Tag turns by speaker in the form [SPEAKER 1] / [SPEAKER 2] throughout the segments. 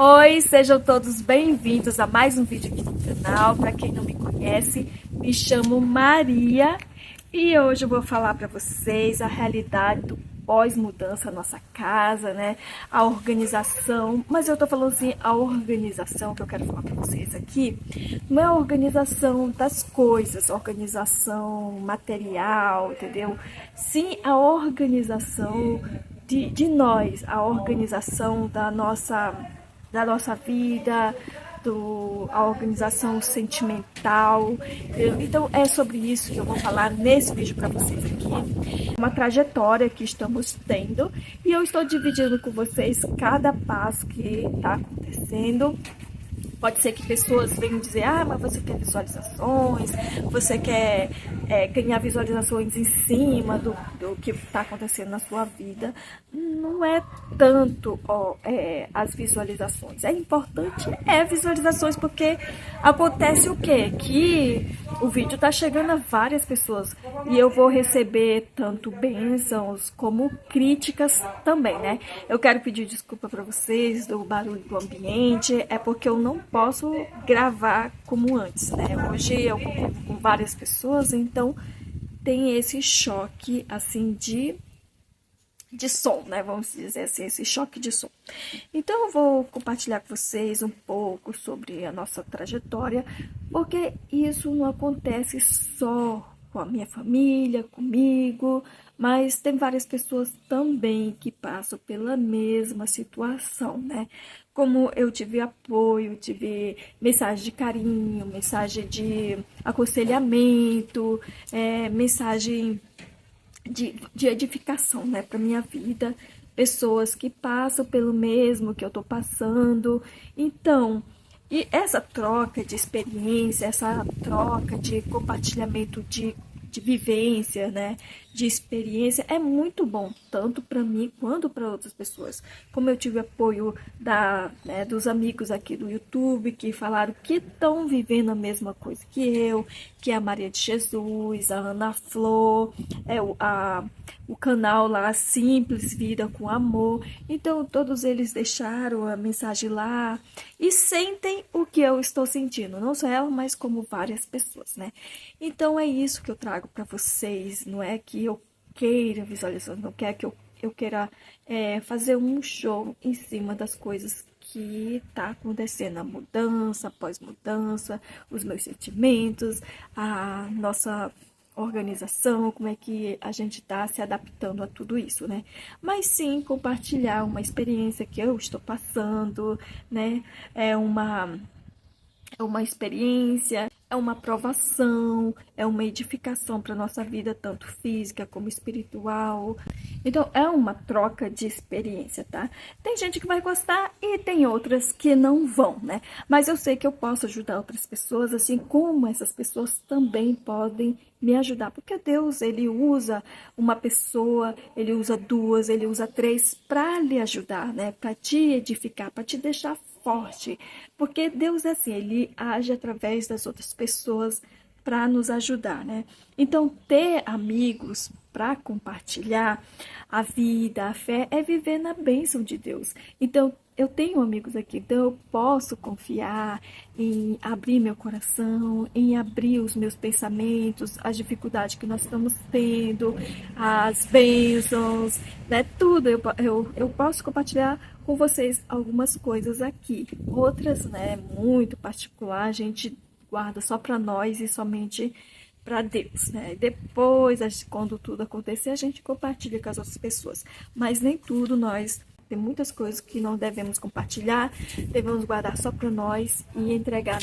[SPEAKER 1] Oi, sejam todos bem-vindos a mais um vídeo aqui no canal. Para quem não me conhece, me chamo Maria e hoje eu vou falar para vocês a realidade do pós-mudança na nossa casa, né? A organização, mas eu tô falando assim, a organização que eu quero falar para vocês aqui não é a organização das coisas, organização material, entendeu? Sim, a organização de nós, a organização da nossa vida, a organização sentimental. Então é sobre isso que eu vou falar nesse vídeo para vocês aqui. Uma trajetória que estamos tendo e eu estou dividindo com vocês cada passo que está acontecendo. Pode ser que pessoas venham dizer, mas você quer visualizações, você quer ganhar visualizações em cima do que está acontecendo na sua vida. Não é tanto as visualizações. É importante visualizações, porque acontece o quê? Que o vídeo está chegando a várias pessoas e eu vou receber tanto bênçãos como críticas também, né? Eu quero pedir desculpa para vocês do barulho do ambiente, é porque eu não posso gravar como antes, né? Hoje eu convivo com várias pessoas, então tem esse choque, assim, de som, né? Vamos dizer assim, esse choque de som. Então eu vou compartilhar com vocês um pouco sobre a nossa trajetória, porque isso não acontece só com a minha família, comigo, mas tem várias pessoas também que passam pela mesma situação, né? Como eu tive apoio, tive mensagem de carinho, mensagem de aconselhamento, mensagem de edificação, né, para minha vida, pessoas que passam pelo mesmo que eu tô passando. Então, e essa troca de experiência, essa troca de compartilhamento de vivência, né, de experiência, é muito bom, tanto para mim quanto para outras pessoas. Como eu tive apoio dos amigos aqui do YouTube, que falaram que estão vivendo a mesma coisa que eu, que é a Maria de Jesus, a Ana Flor, o canal lá, Simples Vida com Amor. Então, todos eles deixaram a mensagem lá e sentem o que eu estou sentindo. Não só ela, mas como várias pessoas, né? Então, é isso que eu trago para vocês. Não é que eu queira visualizações, não quer que eu queira fazer um show em cima das coisas que tá acontecendo, a mudança, a pós-mudança, os meus sentimentos, a nossa organização, como é que a gente está se adaptando a tudo isso, né? Mas sim compartilhar uma experiência que eu estou passando, né? É uma experiência, é uma provação, é uma edificação para a nossa vida, tanto física como espiritual. Então, é uma troca de experiência, tá? Tem gente que vai gostar e tem outras que não vão, né? Mas eu sei que eu posso ajudar outras pessoas, assim como essas pessoas também podem me ajudar. Porque Deus, Ele usa uma pessoa, Ele usa duas, Ele usa três para lhe ajudar, né? Para te edificar, para te deixar forte. Porque Deus é assim, Ele age através das outras pessoas para nos ajudar, né? Então, ter amigos para compartilhar a vida, a fé, é viver na bênção de Deus. Então, eu tenho amigos aqui, então eu posso confiar em abrir meu coração, em abrir os meus pensamentos, as dificuldades que nós estamos tendo, as bênçãos, né? Tudo. Eu posso compartilhar com vocês algumas coisas aqui. Outras, né, muito particular, a gente guarda só para nós e somente para Deus, né? Depois, quando tudo acontecer, a gente compartilha com as outras pessoas. Mas nem tudo tem muitas coisas que não devemos compartilhar, devemos guardar só para nós e entregar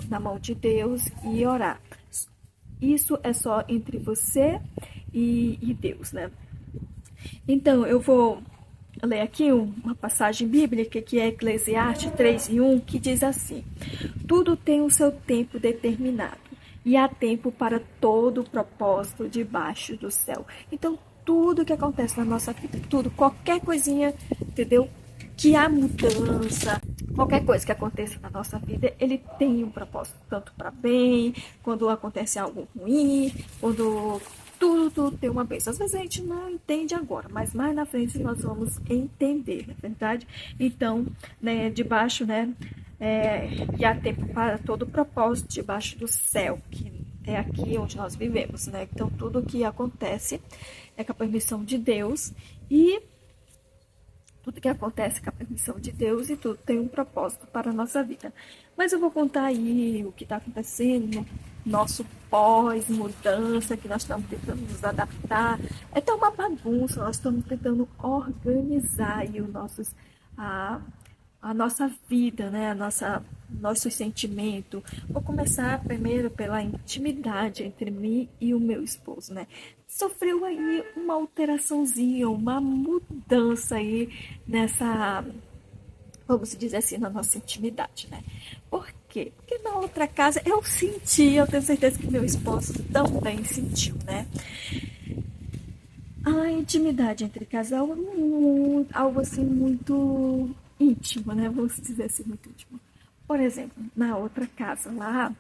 [SPEAKER 1] na mão de Deus e orar. Isso é só entre você e Deus, né? Então, eu vou ler aqui uma passagem bíblica que é Eclesiastes 3:1, que diz assim: tudo tem o seu tempo determinado e há tempo para todo o propósito debaixo do céu. Então, tudo que acontece na nossa vida, tudo, qualquer coisinha, entendeu? Que há mudança, qualquer coisa que aconteça na nossa vida, ele tem um propósito, tanto para bem, quando acontece algo ruim, quando tudo tem uma bênção. Às vezes a gente não entende agora, mas mais na frente nós vamos entender, não é verdade? Então, né, debaixo, né, e há tempo para todo propósito debaixo do céu, que é aqui onde nós vivemos, né? Então, tudo o que acontece é com a permissão de Deus e tudo que acontece com a permissão de Deus e tudo tem um propósito para a nossa vida. Mas eu vou contar aí o que está acontecendo, nosso pós-mudança, que nós estamos tentando nos adaptar. É tão uma bagunça, nós estamos tentando organizar aí os nossos, a, a nossa vida, né? Nossos sentimentos. Vou começar primeiro pela intimidade entre mim e o meu esposo, né? Sofreu aí uma alteraçãozinha, uma mudança aí nessa, vamos dizer assim, na nossa intimidade, né? Por quê? Porque na outra casa eu senti, eu tenho certeza que meu esposo também sentiu, né? A intimidade entre casal é algo assim muito íntimo, né? Vamos dizer assim, muito íntimo. Por exemplo, na outra casa lá,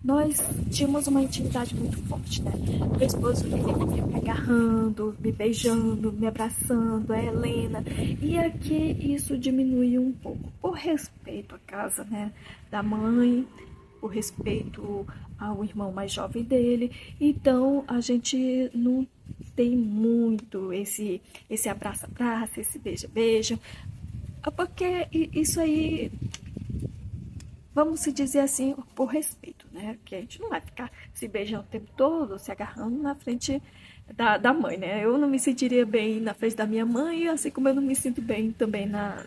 [SPEAKER 1] nós tínhamos uma intimidade muito forte, né? Meu esposo ele vivia me agarrando, me beijando, me abraçando, a Helena. E aqui isso diminuiu um pouco, por respeito à casa, né? Da mãe, por respeito ao irmão mais jovem dele. Então a gente não tem muito esse abraço-abraço, esse beijo-beijo, porque isso aí, vamos se dizer assim, por respeito, né? Que a gente não vai ficar se beijando o tempo todo, se agarrando na frente da mãe, né? Eu não me sentiria bem na frente da minha mãe, assim como eu não me sinto bem também na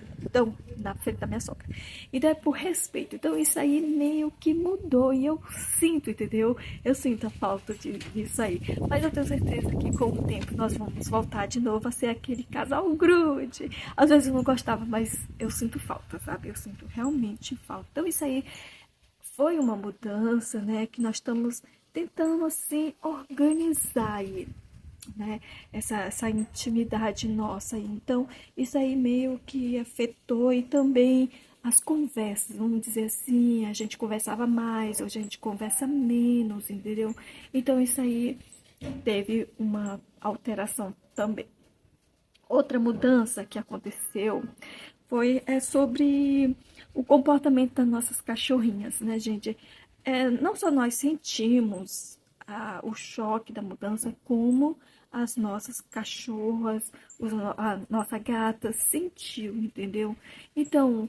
[SPEAKER 1] frente da minha sogra. Então é por respeito. Então isso aí meio que mudou e eu sinto, entendeu? Eu sinto a falta disso aí. Mas eu tenho certeza que com o tempo nós vamos voltar de novo a ser aquele casal grude. Às vezes eu não gostava, mas eu sinto falta, sabe? Eu sinto realmente falta. Então isso aí foi uma mudança, né? Que nós estamos tentando assim organizar aí, né? Essa intimidade nossa. Então, isso aí meio que afetou e também as conversas, vamos dizer assim, a gente conversava mais, hoje a gente conversa menos, entendeu? Então, isso aí teve uma alteração também. Outra mudança que aconteceu foi sobre o comportamento das nossas cachorrinhas, né, gente? Não só nós sentimos o choque da mudança, como as nossas cachorras, a nossa gata sentiu, entendeu? Então,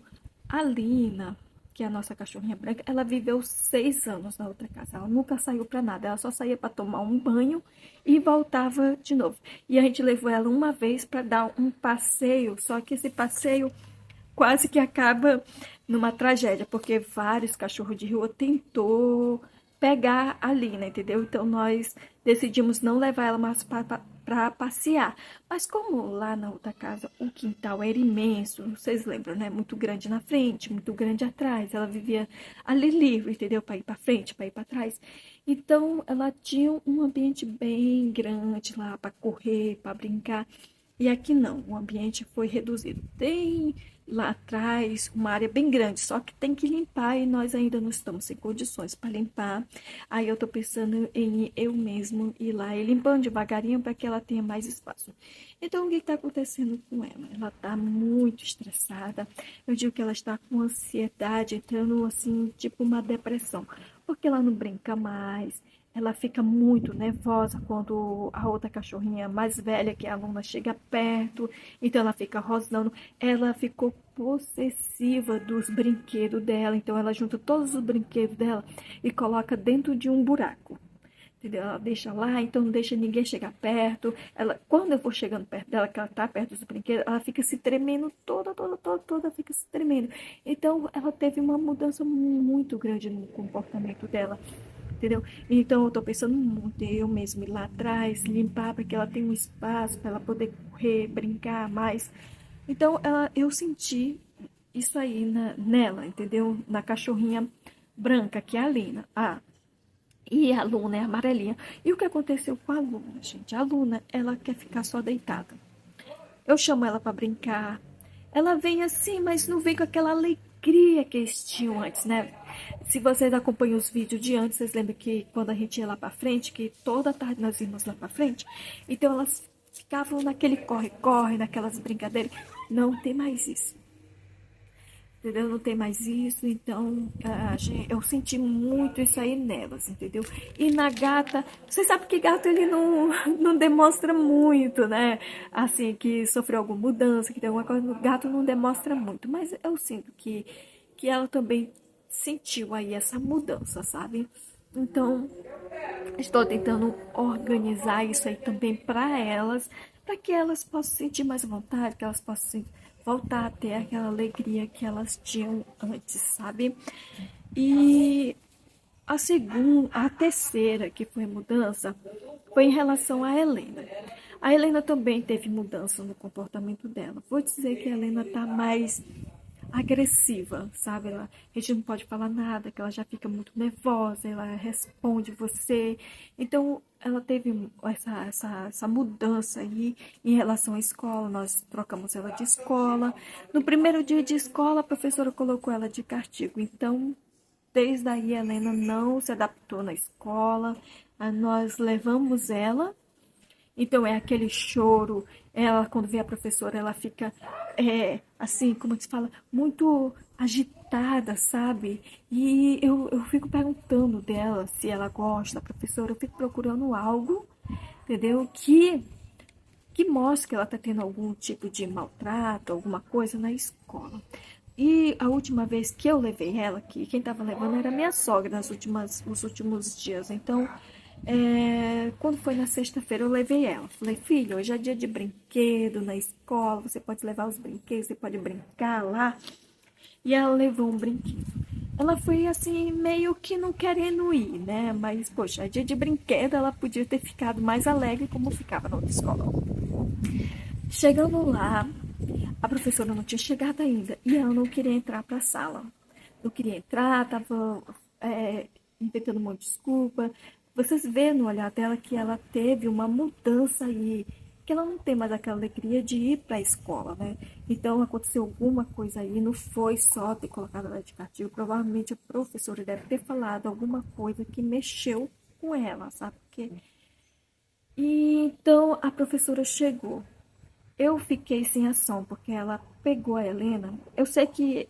[SPEAKER 1] a Lina, que é a nossa cachorrinha branca, ela viveu 6 anos na outra casa. Ela nunca saiu para nada. Ela só saía para tomar um banho e voltava de novo. E a gente levou ela uma vez para dar um passeio. Só que esse passeio quase que acaba numa tragédia, porque vários cachorros de rua tentou pegar a Lina, entendeu? Então nós decidimos não levar ela mais para passear. Mas como lá na outra casa o quintal era imenso, vocês lembram, né? Muito grande na frente, muito grande atrás. Ela vivia ali livre, entendeu? Para ir para frente, para ir para trás. Então ela tinha um ambiente bem grande lá para correr, para brincar. E aqui não, o ambiente foi reduzido. Tem lá atrás uma área bem grande, só que tem que limpar e nós ainda não estamos em condições para limpar. Aí eu tô pensando em eu mesmo ir lá e limpando devagarinho para que ela tenha mais espaço. Então, o que está acontecendo com ela? Ela está muito estressada. Eu digo que ela está com ansiedade, entrando assim, tipo uma depressão, porque ela não brinca mais. Ela fica muito nervosa quando a outra cachorrinha mais velha, que é a Luna, chega perto. Então ela fica rosnando. Ela ficou possessiva dos brinquedos dela. Então ela junta todos os brinquedos dela e coloca dentro de um buraco. Entendeu? Ela deixa lá, então não deixa ninguém chegar perto. Ela, quando eu vou chegando perto dela, que ela tá perto dos brinquedos, ela fica se tremendo toda, fica se tremendo. Então ela teve uma mudança muito grande no comportamento dela. Entendeu? Então eu tô pensando muito em eu mesmo ir lá atrás, limpar para que ela tenha um espaço para ela poder correr, brincar mais. Então eu senti isso aí nela, entendeu? Na cachorrinha branca, que é a Lina. E a Luna é amarelinha. E o que aconteceu com a Luna, gente? A Luna, ela quer ficar só deitada. Eu chamo ela para brincar. Ela vem assim, mas não vem com aquela alegria alegria que eles tinham antes, né? Se vocês acompanham os vídeos de antes, vocês lembram que quando a gente ia lá pra frente, que toda tarde nós íamos lá pra frente, então elas ficavam naquele corre-corre, naquelas brincadeiras. Não tem mais isso. Entendeu? Não tem mais isso, então eu senti muito isso aí nelas, entendeu? E na gata, você sabe que gato ele não demonstra muito, né? Assim, que sofreu alguma mudança, que tem alguma coisa, o gato não demonstra muito, mas eu sinto que ela também sentiu aí essa mudança, sabe? Então, estou tentando organizar isso aí também para elas, para que elas possam sentir mais vontade, que elas possam voltar a ter aquela alegria que elas tinham antes, sabe? E a terceira que foi mudança foi em relação à Helena. A Helena também teve mudança no comportamento dela. Vou dizer que a Helena tá mais agressiva, sabe? A gente não pode falar nada, que ela já fica muito nervosa, ela responde você. Então, ela teve essa mudança aí em relação à escola. Nós trocamos ela de escola. No primeiro dia de escola, a professora colocou ela de castigo. Então, desde aí, a Helena não se adaptou na escola. Nós levamos ela. Então é aquele choro, ela quando vê a professora, ela fica assim, como se fala, muito agitada, sabe? E eu fico perguntando dela se ela gosta da professora, eu fico procurando algo, entendeu? Que mostre que ela está tendo algum tipo de maltrato, alguma coisa na escola. E a última vez que eu levei ela, que quem estava levando era minha sogra nos últimos dias, então quando foi na sexta-feira eu levei ela. Falei, filho, hoje é dia de brinquedo na escola, você pode levar os brinquedos, você pode brincar lá. E ela levou um brinquedo. Ela foi assim, meio que não querendo ir, né? Mas, poxa, é dia de brinquedo, ela podia ter ficado mais alegre como ficava na outra escola. Chegando lá, a professora não tinha chegado ainda e ela não queria entrar para a sala. Não queria entrar, estava inventando um monte de desculpa. Vocês vêem no olhar dela que ela teve uma mudança aí, que ela não tem mais aquela alegria de ir para a escola, né? Então aconteceu alguma coisa aí, não foi só ter colocado ela de castigo, provavelmente a professora deve ter falado alguma coisa que mexeu com ela, sabe? E então a professora chegou. Eu fiquei sem ação, porque ela pegou a Helena. Eu sei que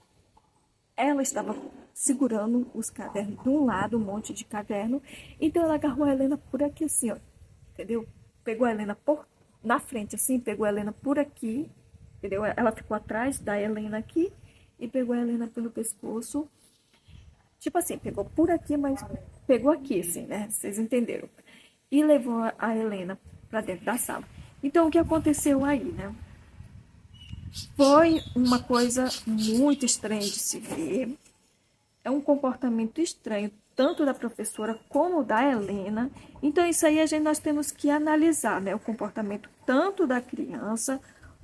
[SPEAKER 1] ela estava segurando os cadernos de um lado, um monte de caderno. Então ela agarrou a Helena por aqui assim, ó. Entendeu? Pegou a Helena na frente assim, pegou a Helena por aqui. Entendeu? Ela ficou atrás da Helena aqui e pegou a Helena pelo pescoço. Tipo assim, pegou por aqui, mas pegou aqui assim, né? Vocês entenderam. E levou a Helena para dentro da sala. Então o que aconteceu aí, né? Foi uma coisa muito estranha de se ver. É um comportamento estranho, tanto da professora como da Helena. Então, isso aí nós temos que analisar, né? O comportamento tanto da criança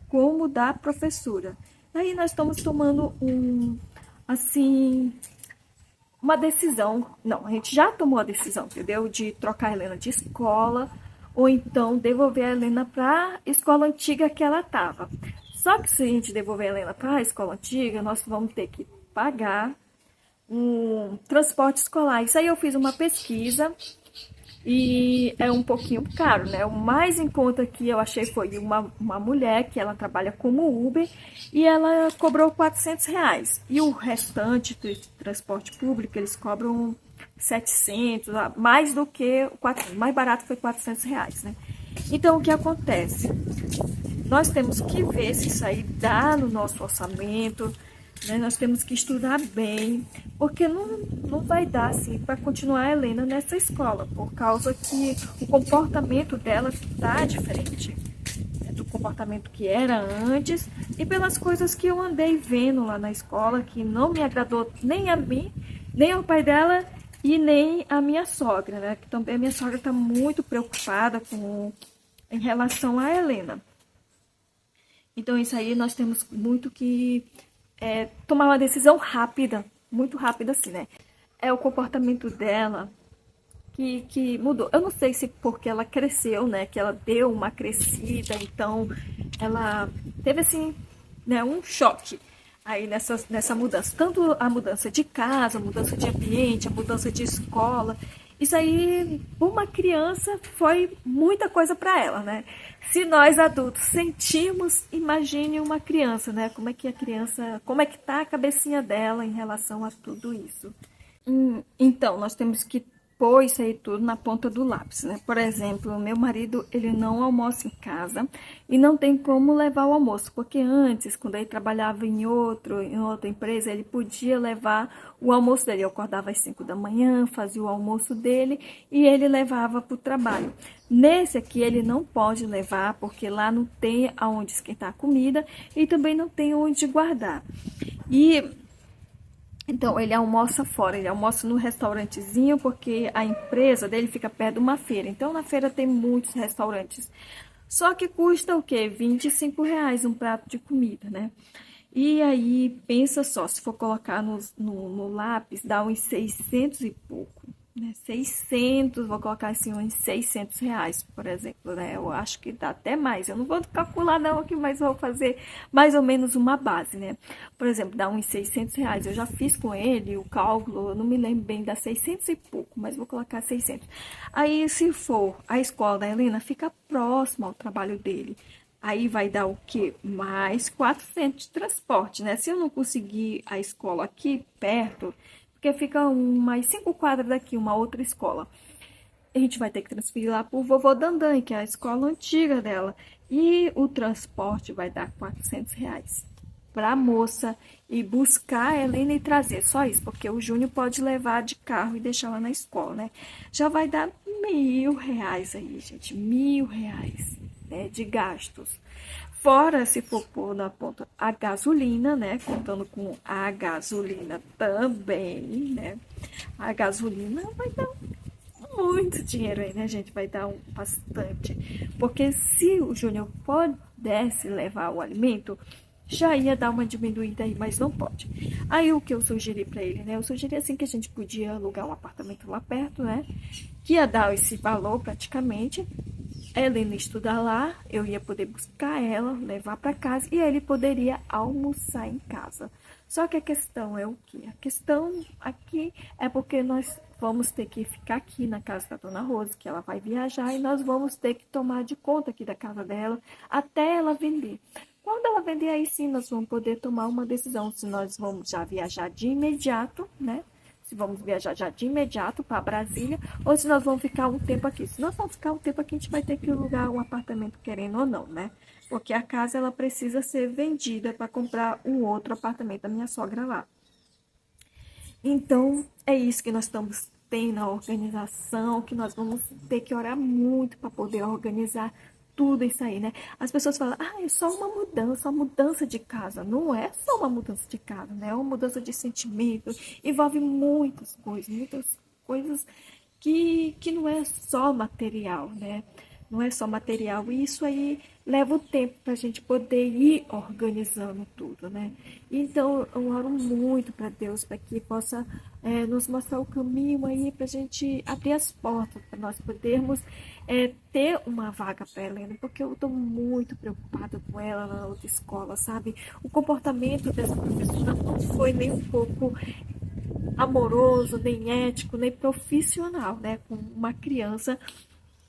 [SPEAKER 1] como da professora. Aí nós estamos tomando uma decisão. Não, a gente já tomou a decisão, entendeu? De trocar a Helena de escola ou então devolver a Helena para a escola antiga que ela estava. Só que se a gente devolver a Helena para a escola antiga, nós vamos ter que pagar um transporte escolar. Isso aí eu fiz uma pesquisa e é um pouquinho caro, né? O mais em conta que eu achei foi uma mulher que ela trabalha como Uber e ela cobrou R$ 400. E o restante do transporte público eles cobram 700, mais do que o 400. Mais barato foi R$ 400, né? Então o que acontece? Nós temos que ver se isso aí dá no nosso orçamento, né? Nós temos que estudar bem, porque não vai dar assim para continuar a Helena nessa escola, por causa que o comportamento dela está diferente, né, do comportamento que era antes e pelas coisas que eu andei vendo lá na escola, que não me agradou nem a mim, nem ao pai dela e nem a minha sogra, né? Que também a minha sogra está muito preocupada em relação a Helena. Então, isso aí nós temos muito que tomar uma decisão rápida, muito rápida assim, né? É o comportamento dela que mudou. Eu não sei se porque ela cresceu, né? Que ela deu uma crescida, então ela teve assim, né? Um choque. aí nessa mudança. Tanto a mudança de casa, a mudança de ambiente, a mudança de escola. Isso aí, uma criança, foi muita coisa para ela, né? Se nós adultos sentimos, imagine uma criança, né? Como é que a criança, como é que tá a cabecinha dela em relação a tudo isso. Então, nós temos que pôr isso aí tudo na ponta do lápis, né? Por exemplo, o meu marido, ele não almoça em casa e não tem como levar o almoço, porque antes, quando ele trabalhava em outra empresa, ele podia levar o almoço dele. Eu acordava às 5 da manhã, fazia o almoço dele e ele levava para o trabalho. Nesse aqui, ele não pode levar, porque lá não tem aonde esquentar a comida e também não tem onde guardar. Então, ele almoça fora, ele almoça no restaurantezinho, porque a empresa dele fica perto de uma feira. Então, na feira tem muitos restaurantes. Só que custa o quê? R$ 25 um prato de comida, né? E aí, pensa só, se for colocar no lápis, dá uns 600 e pouco, né? 600, vou colocar assim, uns R$ 600, por exemplo, né? Eu acho que dá até mais. Eu não vou calcular não aqui, mas vou fazer mais ou menos uma base, né? Por exemplo, dá uns R$ 600. Eu já fiz com ele o cálculo, eu não me lembro bem, dá 600 e pouco, mas vou colocar 600. Aí, se for a escola da Helena, fica próximo ao trabalho dele. Aí vai dar o quê? Mais 400 de transporte, né? Se eu não conseguir a escola aqui perto, porque fica mais 5 quadras daqui, uma outra escola, a gente vai ter que transferir lá para o Vovô Dandan, que é a escola antiga dela. E o transporte vai dar R$ 400 para a moça ir buscar a Helena e trazer. Só isso, porque o Júnior pode levar de carro e deixar lá na escola, né? Já vai dar R$ 1.000 aí, gente. R$ 1.000, né, de gastos. Fora, se for pôr na ponta a gasolina, né? Contando com a gasolina também, né? A gasolina vai dar muito dinheiro aí, né, gente? Vai dar bastante. Porque se o Júnior pudesse levar o alimento, já ia dar uma diminuída aí, mas não pode. Aí o que eu sugeri para ele, né? Eu sugeri assim que a gente podia alugar um apartamento lá perto, né? Que ia dar esse valor praticamente. A Helena estudar lá, eu ia poder buscar ela, levar para casa e ele poderia almoçar em casa. Só que a questão é o quê? A questão aqui é porque nós vamos ter que ficar aqui na casa da Dona Rose, que ela vai viajar, e nós vamos ter que tomar de conta aqui da casa dela até ela vender. Quando ela vender, aí sim nós vamos poder tomar uma decisão se nós vamos já viajar de imediato, né? Se vamos viajar já de imediato para Brasília ou se nós vamos ficar um tempo aqui. Se nós vamos ficar um tempo aqui, a gente vai ter que alugar um apartamento, querendo ou não, né? Porque a casa ela precisa ser vendida para comprar um outro apartamento da minha sogra lá. Então, é isso que nós estamos tendo a organização, que nós vamos ter que orar muito para poder organizar tudo isso aí, né? As pessoas falam, é só uma mudança de casa. Não é só uma mudança de casa, né? É uma mudança de sentimento, envolve muitas coisas que não é só material, né? Não é só material. E isso aí leva o tempo para a gente poder ir organizando tudo, né? Então, eu oro muito para Deus, para que possa nos mostrar o caminho aí, para a gente abrir as portas, para nós podermos ter uma vaga para Helena, porque eu estou muito preocupada com ela na outra escola, sabe? O comportamento dessa professora não foi nem um pouco amoroso, nem ético, nem profissional, né? Com uma criança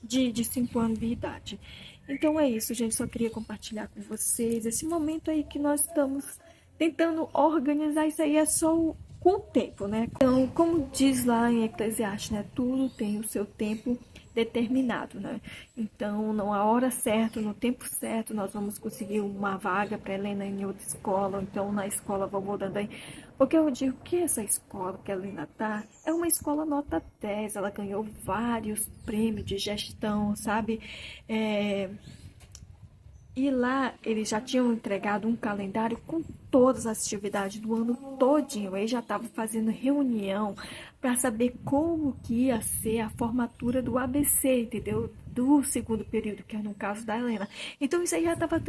[SPEAKER 1] de 5 anos de idade. Então é isso, gente. Só queria compartilhar com vocês esse momento aí que nós estamos tentando organizar. Isso aí é só com o tempo, né? Então, como diz lá em Eclesiastes, né? Tudo tem o seu tempo determinado, né? Então, na hora certa, no tempo certo, nós vamos conseguir uma vaga para Helena em outra escola, ou então na escola vovô Dandan. Porque eu digo que essa escola que a Helena tá é uma escola nota 10, ela ganhou vários prêmios de gestão, sabe? E lá eles já tinham entregado um calendário com todas as atividades do ano todinho. Eles já estavam fazendo reunião para saber como que ia ser a formatura do ABC, entendeu? Do segundo período, que é no caso da Helena. Então isso aí já estava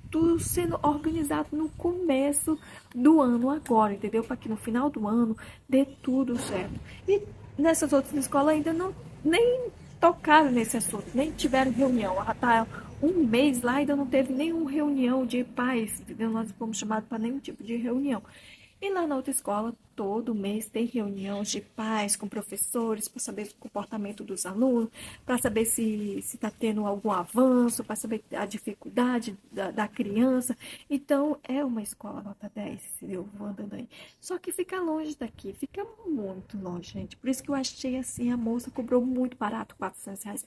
[SPEAKER 1] tudo sendo organizado no começo do ano agora, entendeu? Para que no final do ano dê tudo certo. E nessas outras escolas ainda nem tocaram nesse assunto, nem tiveram reunião. Ela tá um mês lá e ainda não teve nenhuma reunião de pais, entendeu? Nós não fomos chamados para nenhum tipo de reunião. E lá na outra escola, todo mês tem reunião de pais com professores para saber o comportamento dos alunos, para saber se está tendo algum avanço, para saber a dificuldade da criança. Então, é uma escola nota 10, eu vou andando aí. Só que fica longe daqui, fica muito longe, gente. Por isso que eu achei assim, a moça cobrou muito barato, R$ 400,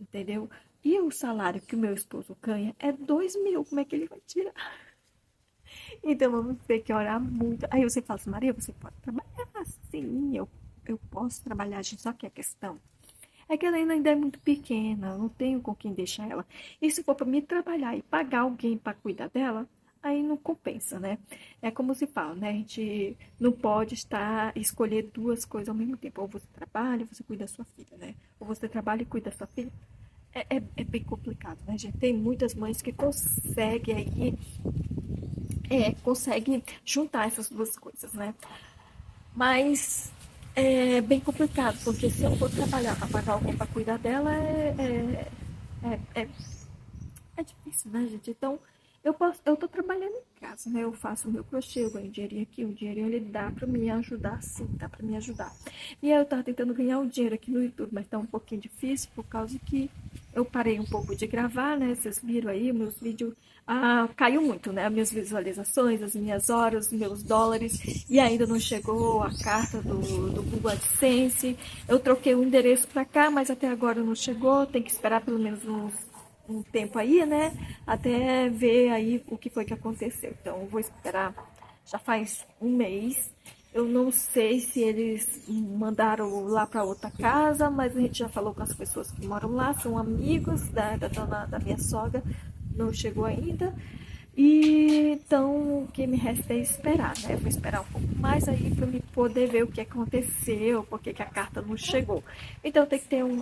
[SPEAKER 1] entendeu? E o salário que o meu esposo ganha é 2.000, como é que ele vai tirar? Então vamos ter que orar muito. Aí você fala assim, Maria, você pode trabalhar? Sim, eu posso trabalhar, gente, só que a questão é que ela ainda é muito pequena, não tenho com quem deixar ela. E se for para mim trabalhar e pagar alguém para cuidar dela, aí não compensa, né? É como se fala, né? A gente não pode escolher duas coisas ao mesmo tempo. Ou você trabalha, ou você cuida da sua filha, né? Ou você trabalha e cuida da sua filha. É bem complicado, né, gente? Tem muitas mães que conseguem aí consegue juntar essas duas coisas, né? Mas é bem complicado, porque se eu for trabalhar para pagar alguém para cuidar dela, é, é, é difícil, né, gente? Então, eu tô trabalhando em casa, né? Eu faço o meu crochê, eu ganho dinheirinho aqui, o dinheirinho ele dá para me ajudar, sim, dá para me ajudar. E aí eu tava tentando ganhar um dinheiro aqui no YouTube, mas tá um pouquinho difícil, por causa que eu parei um pouco de gravar, né? Vocês viram aí, meus vídeos caiu muito, né? As minhas visualizações, as minhas horas, os meus dólares, e ainda não chegou a carta do Google AdSense. Eu troquei o endereço para cá, mas até agora não chegou, tem que esperar pelo menos um tempo aí, né? Até ver aí o que foi que aconteceu. Então, eu vou esperar. Já faz um mês. Eu não sei se eles mandaram lá para outra casa, mas a gente já falou com as pessoas que moram lá, são amigos da minha sogra, não chegou ainda. E então o que me resta é esperar, né? Eu vou esperar um pouco mais aí para me poder ver o que aconteceu, porque que a carta não chegou. Então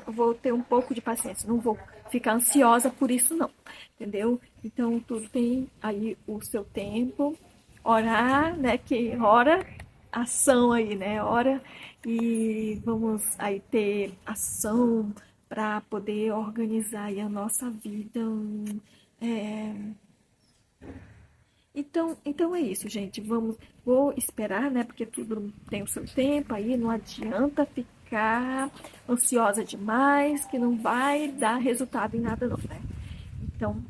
[SPEAKER 1] vou ter um pouco de paciência, não vou ficar ansiosa por isso não, entendeu? Então tudo tem aí o seu tempo, orar, né? Que ora, ação aí, né? Ora e vamos aí ter ação para poder organizar aí a nossa vida. É, então é isso, gente. Vou esperar, né? Porque tudo tem o seu tempo aí, não adianta ficar ansiosa demais, que não vai dar resultado em nada não, né? Então,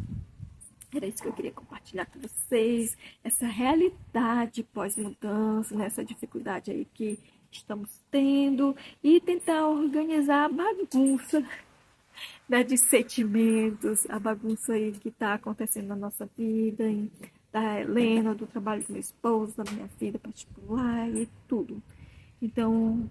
[SPEAKER 1] era isso que eu queria compartilhar com vocês, essa realidade pós-mudança, né? Essa dificuldade aí que estamos tendo e tentar organizar a bagunça, né, de sentimentos, a bagunça aí que está acontecendo na nossa vida, da Helena, do trabalho do meu esposo, da minha vida particular e tudo. Então,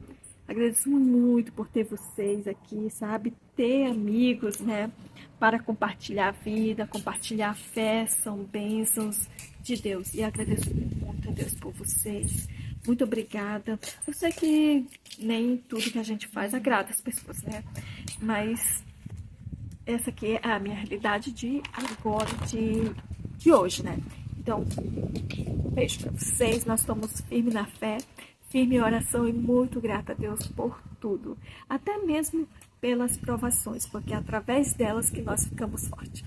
[SPEAKER 1] agradeço muito por ter vocês aqui, sabe? Ter amigos, né? Para compartilhar a vida, compartilhar a fé, são bênçãos de Deus. E agradeço muito a Deus por vocês. Muito obrigada. Eu sei que nem tudo que a gente faz agrada as pessoas, né? Mas essa aqui é a minha realidade de agora, de hoje, né? Então, um beijo para vocês. Nós estamos firmes na fé, firme em oração e muito grata a Deus por tudo. Até mesmo pelas provações, porque é através delas que nós ficamos fortes.